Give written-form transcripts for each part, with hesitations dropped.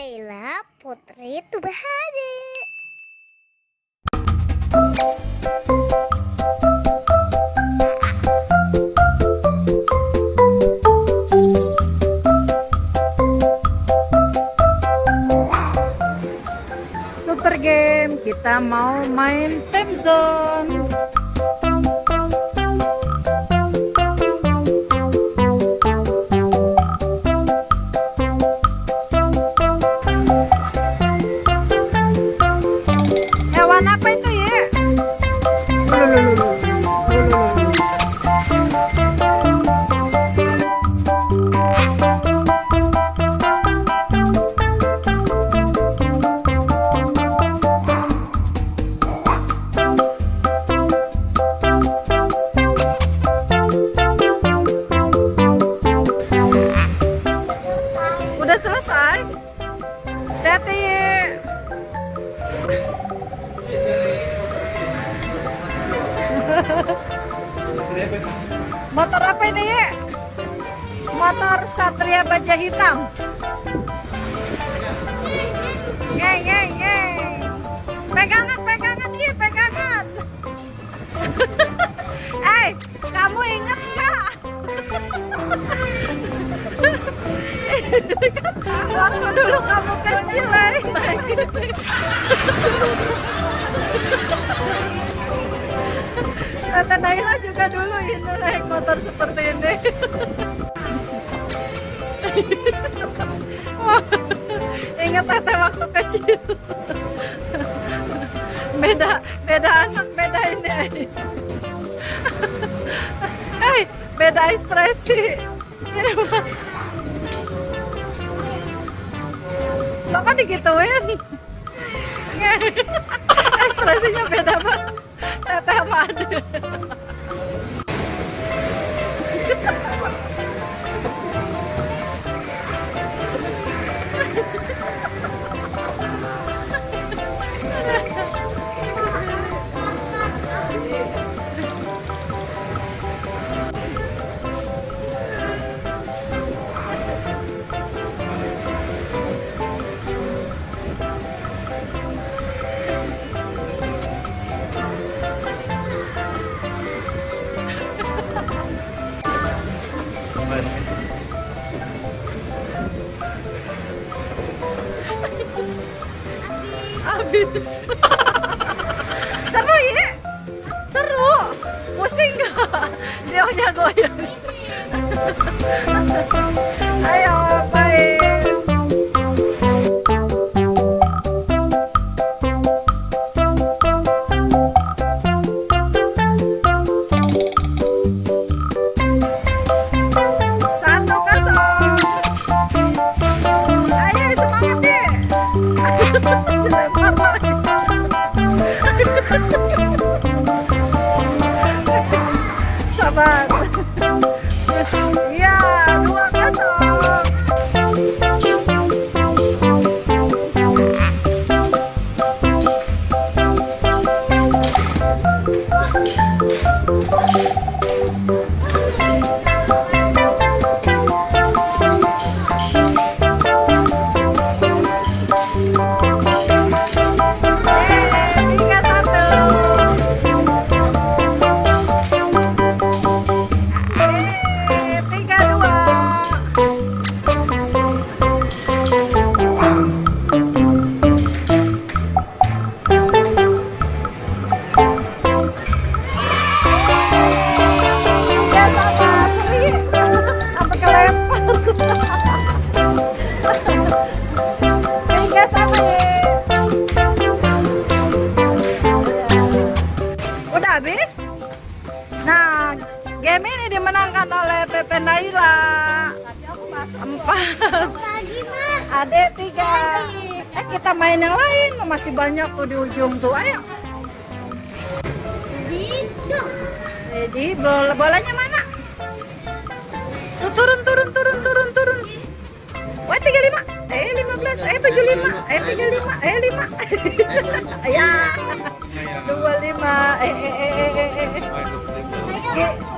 Laila Putri Tubahade. Super game, kita mau main time zone. Hewan apa itu ya? Udah selesai? Hati-hati. Motor apa ini ya? Motor Satria Baja Hitam. Yeay, yeay, yeay. Pegangan, pegangan, iya pegangan. Kamu ingat nggak? Waktu dulu kamu kecil, Tante Naila juga dulu ini naik motor seperti ini. Ingat Tante waktu kecil. Beda anak, beda ini. Beda ekspresi. Lo kan digituin. Ekspresinya beda banget. Tete sama Ade. Habis. Seru ya? Seru. Pusing gak? Dia goyang. Ayo, main. Sabar. Iya, 2-0. Habis. Nah, game ini dimenangkan oleh Tete Naila 4. Ade 3. Kita main yang lain, masih banyak tuh di ujung tuh. Ayo. Jadi bolanya mana? Tuh, turun. Wah, 35. 15. 75. 35. 5. Ya. 25.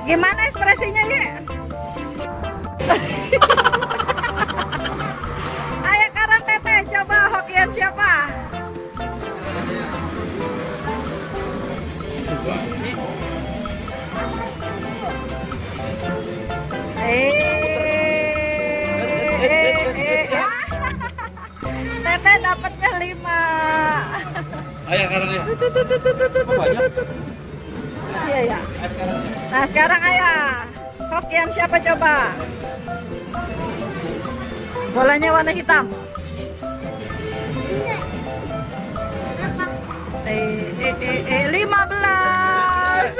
Gimana ekspresinya ya? Ayo sekarang Tete coba Tete dapatnya 5. Ayah karangnya. Tuh. Iya ya. Nah sekarang ayah, hokian siapa coba? Bolanya warna hitam. 15.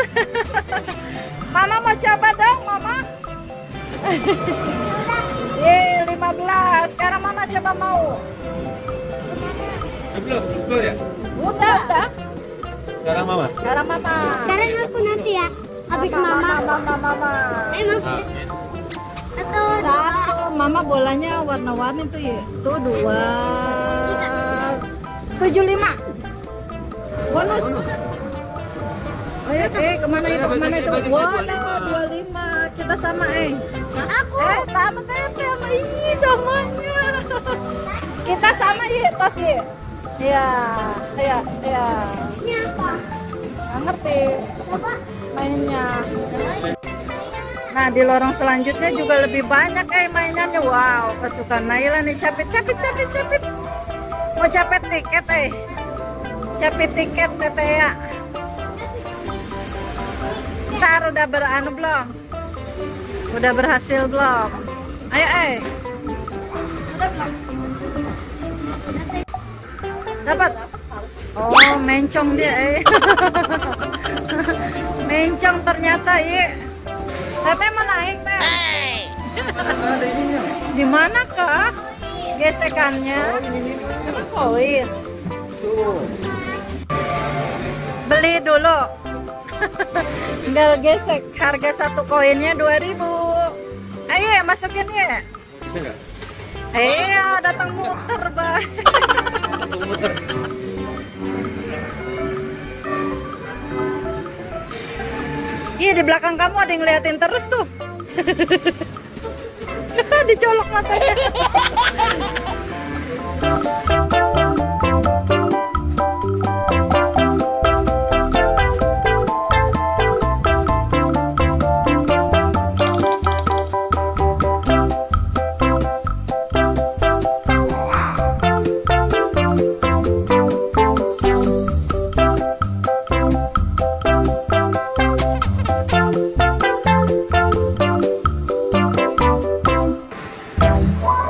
Mama mau coba dong, Mama. 15. Sekarang Mama coba mau. Belum keluar ya? Udah. Sekarang mama. Sekarang Mama. Sekarang aku nanti ya. Habis mama. Mama. Emang Nah, atau Satu, Mama bolanya warna-warni tuh ya. Tuh 2. 75. Bonus. Ayo, kemana itu? Wah, 25. Kita sama, aku? sama Tete sama ini samanya. Kita sama ya, tos ya. Iya. Ini apa? Nggak ngerti Coba. mainnya. Nah, di lorong selanjutnya juga lebih banyak mainannya. Wow, pasukan Naila nih capit. Mau capit tiket capit tiket Tete ya. Ntar udah belum? Udah berhasil belum? Ayo Udah belum? dapat. Oh, mencong dia mencong ternyata Tete mau naik Teh. Di mana kak gesekannya? Emang koin. Beli dulu. Tinggal gesek. Harga satu koinnya 2.000. Ayo masukin ya. bisa nggak? Datang muter bah. Tunggu muter. Iya, di belakang kamu ada yang ngeliatin terus tuh. Dicolok matanya.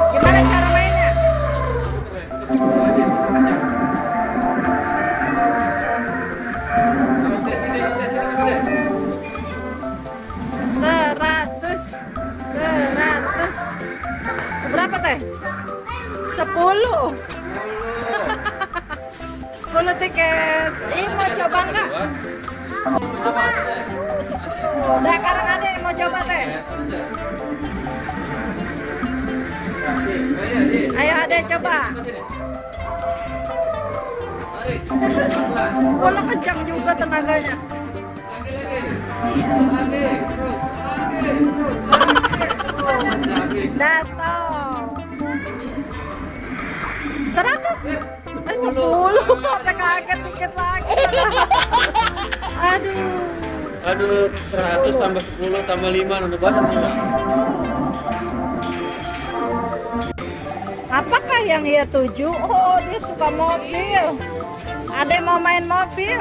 Gimana cara mainnya? 100. Berapa Teh? 10. 10 tiket. Mau coba nggak? Udah sekarang ada yang mau coba Teh. Ayo ada coba. Wah, kencang juga tenaganya. Dah stop. 100. 10. Sampai kaget dikit lagi. Aduh, 100 tambah 10 tambah 5 nambah banyak. Apakah yang ia tuju? Oh, dia suka mobil. Ada yang mau main mobil?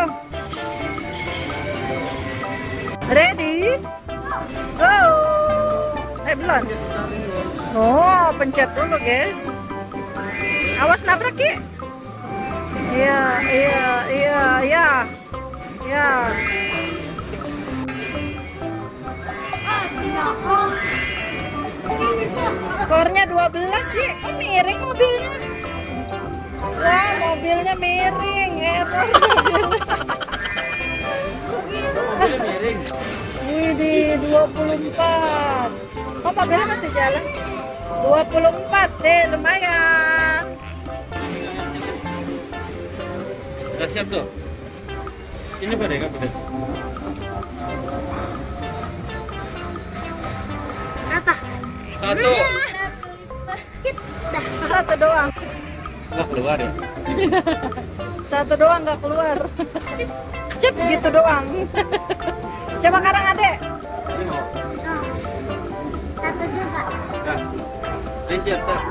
Ready? Go! Belum? Oh, pencet dulu guys. Awas nabrak ya. Iya. Skornya 12 sih. Kok miring mobilnya? Wah, mobilnya miring. Error Mobilnya miring. Wih, di 24. Oh, mobilnya masih jalan. 24 deh, lumayan. Udah siap tuh. Ini pada nggak pedas? Apa? Satu. Satu doang. Nggak keluar ya? Satu doang nggak keluar. Cep gitu doang. Coba sekarang adek. Ini mau. Satu juga. Nah, ini siap tak? Oh,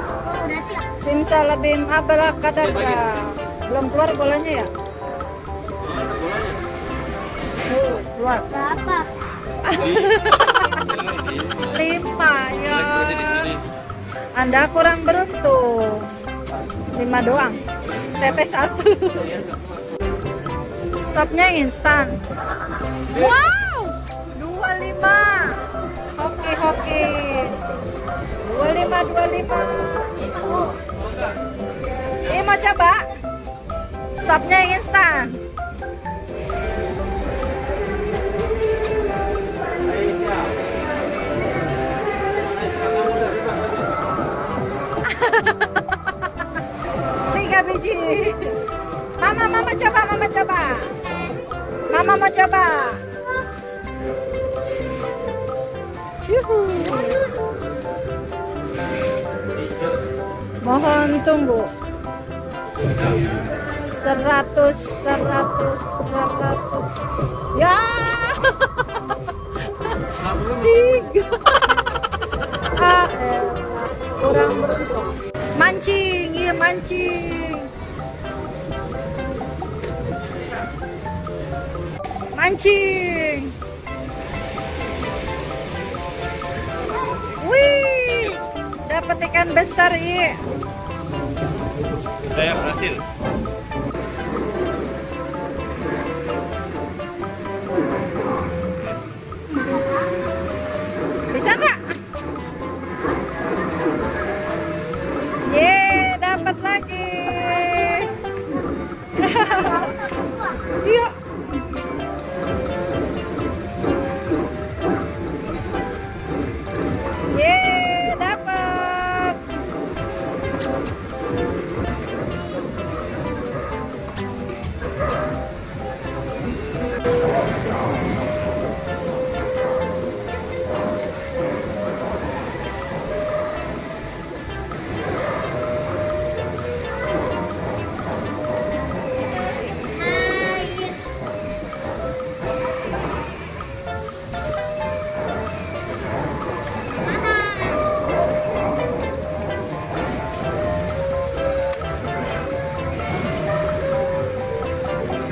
udah siap. Simsalabim abracadabra. Belum keluar bolanya ya? Keluar. Berapa? 5 ya. Anda kurang beruntung. 5 doang. Tetes 1. Stopnya instan. Wow, 25. Hoki. 25. Ini mau coba? Stopnya instan. Tiga biji. Mama coba. Mama mau coba. Cihu. Mohon tunggu. 100. Ya. 3. Kurang beruntung. Mancing. Wih, dapat ikan besar iya. Saya berhasil. Bisa nggak? Yeay, dapat lagi. Iya. Yeay, dapat.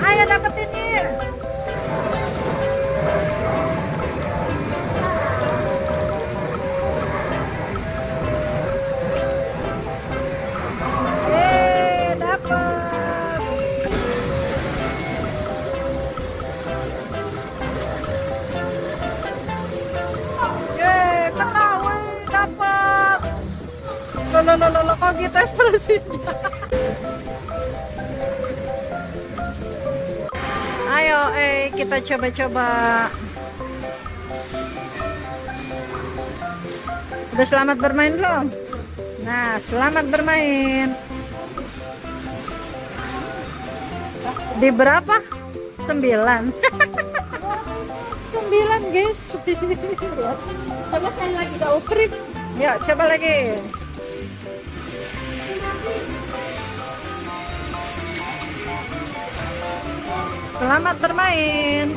Ayo dapetin nih. Dapat. Ketahui dapat. Lo kok gitu ekspresinya. Ayo, kita coba-coba. Udah selamat bermain belum? Nah, selamat bermain. Di berapa? 9. 9 guys. Coba sekali lagi. Sauprip. Ya, coba lagi. Selamat bermain.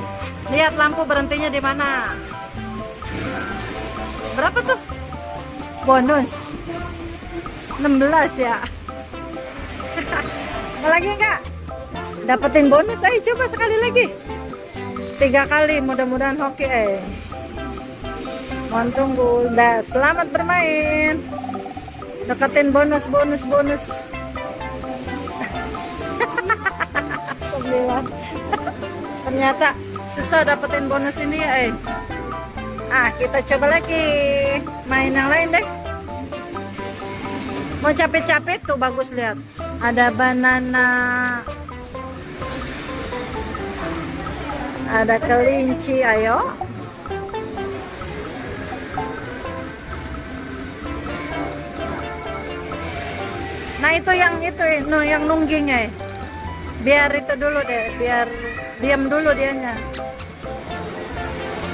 Lihat lampu berhentinya di mana. Berapa tuh? Bonus 16 ya. Mau lagi enggak? Dapetin bonus, ayo coba sekali lagi. 3 kali, mudah-mudahan hoki Mohon tunggu. Udah, selamat bermain. Deketin bonus. 9. Ternyata susah dapetin bonus ini ya. Kita coba lagi main yang lain deh. Mau capek-capek tuh, bagus, lihat ada banana, ada kelinci. Ayo, nah itu yang nungging biar itu dulu deh, biar diam dulu dianya.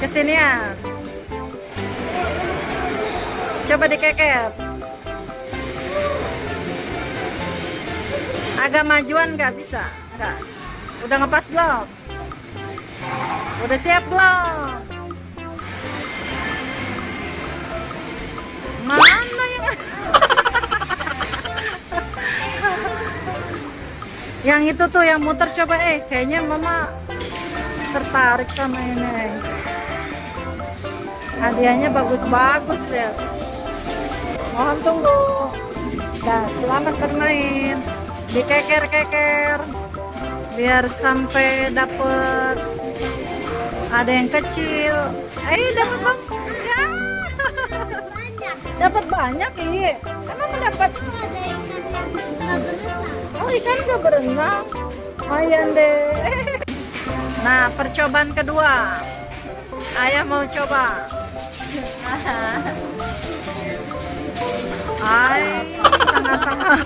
Kesinian, coba dikeket. Agak majuan nggak bisa? Nggak. Udah ngepas belum? Udah siap belum? Mana yang Yang itu tuh yang muter coba kayaknya mama tertarik sama ini. Hadiahnya bagus-bagus ya. Mohon tunggu. Nah, selamat bermain. Dikeker-keker biar sampai dapet. Ada yang kecil. Dapat bang. Ya. Dapat banyak Emang mendapat. Oh, ikan gak berenang. Lumayan deh. Nah, percobaan kedua. Ayah mau coba. Tengah-tengah.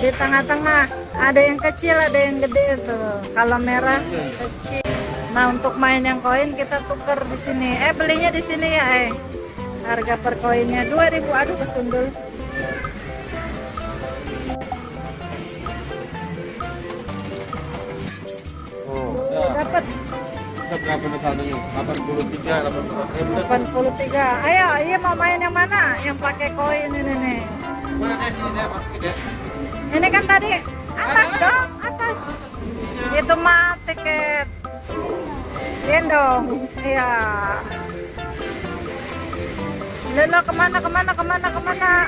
Di tengah-tengah ada yang kecil, ada yang gede tuh. Kalau merah kecil. Nah, untuk main yang koin kita tuker di sini. Belinya di sini ya, Harga per koinnya 2.000. Aduh, kesundul. Dapat berapa nih saldonya? 83, 83. Ayo, iya mau main yang mana? Yang pakai koin ini nih. Mana deh sini deh, Mas deh. Ini kan tadi atas dong, atas. Itu mah tiket gendong. Iya. Lelo kemana?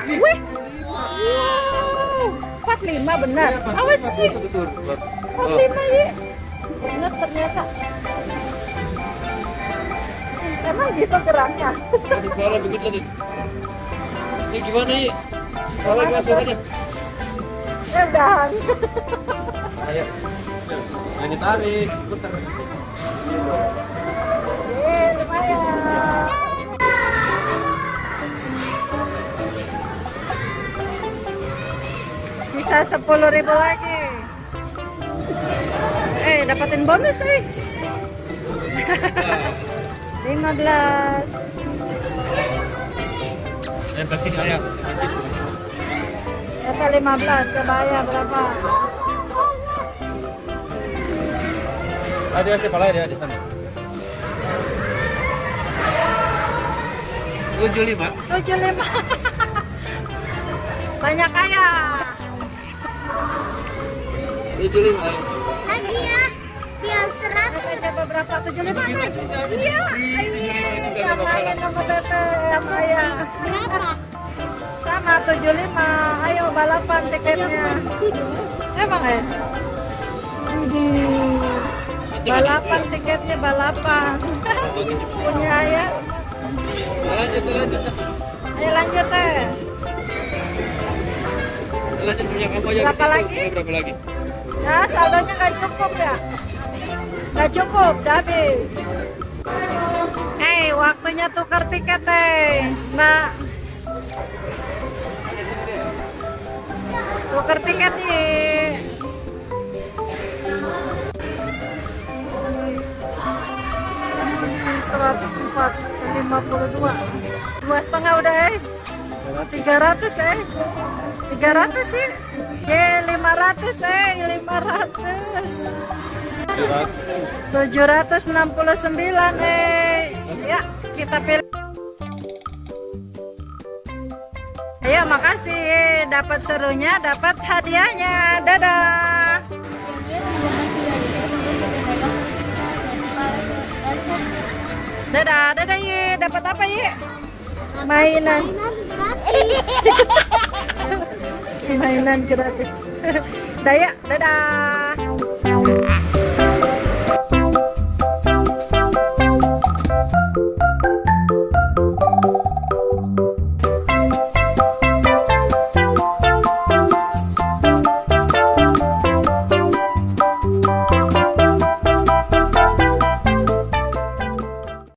Wih. Wow. 45 benar. Awas sih. 45 ya. Benar ternyata. Emang gitu geraknya. Suara begitu tadi. Ini gimana ya? Suara suaranya. Udah. Ayo. Ini tarik, putar. Lumayan. Sisa 10.000 lagi. Dapatin bonus 15. Pasti ayah. Kata 15, coba ya berapa? Ada siapa lagi di sana? 75. 75. Banyak kaya. 75. Lagi ya. Biar 100. Coba berapa? 75 kan? Iya. Yang main sama teteh, yang ayah. Berapa? Sama 75. Ayo balapan tiketnya. Emang balapan tiketnya balapan. Punya ayah. Lanjut. Ayo lanjut Lanjut punya kamu aja. Berapa lagi? Berapa lagi? Ya saldonya nggak cukup ya. Nggak cukup, udah habis. Waktunya tukar tiket Mbak. Tukar tiket nih. Seratus 52. 2,5 udah 300 300 sih. 500 500. 769 ya kita pilih. Ayo makasih, dapat serunya, dapat hadiahnya. Dadah. Dadah Ye, dapat apa Ye? Mainan. Mainan gratis. Dadah.